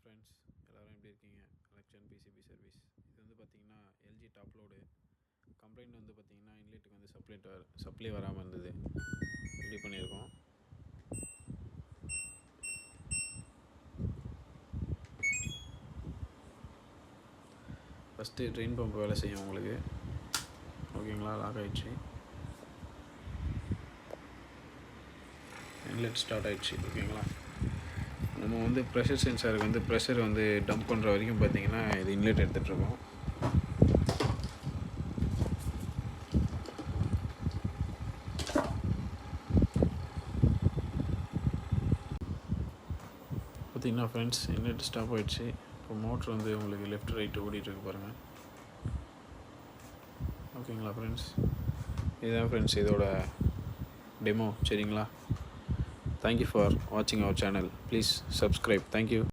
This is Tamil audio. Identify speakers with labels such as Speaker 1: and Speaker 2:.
Speaker 1: ஃப்ரெண்ட்ஸ், எல்லோரும் எப்படி இருக்கீங்க? Electron PCB service. இது வந்து பார்த்திங்கன்னா எல்ஜி டாப் லோடு கம்ப்ளைண்ட் வந்து பார்த்திங்கன்னா இன்லெட்டுக்கு வந்து சப்ளை வராமல் இருந்தது. ரெடி பண்ணியிருக்கோம். ஃபஸ்ட்டு ட்ரெயின் பம்ப் வேலை செய்யும் உங்களுக்கு. ஓகேங்களா? லாக் ஆகிடுச்சு. இன்லெட் ஸ்டார்ட் ஆகிடுச்சு. ஓகேங்களா? நம்ம வந்து ப்ரெஷர் சென்சாருக்கு வந்து ப்ரெஷர் வந்து டம்ப் பண்ணுற வரைக்கும் பார்த்திங்கன்னா இது இன்லெட் எடுத்துகிட்ருக்கோம். பார்த்திங்கன்னா ஃப்ரெண்ட்ஸ், இன்லெட் ஸ்டாப் ஆகிடுச்சு. இப்போ மோட்ரு வந்து உங்களுக்கு லெஃப்ட் ரைட்டு ஓடிட்டுருக்கு பாருங்கள். ஓகேங்களா ஃப்ரெண்ட்ஸ்? இதுதான் ஃப்ரெண்ட்ஸ் இதோட டெமோ. சரிங்களா? தேங்க்யூ ஃபார் வாட்சிங் our channel. Please subscribe. Thank you.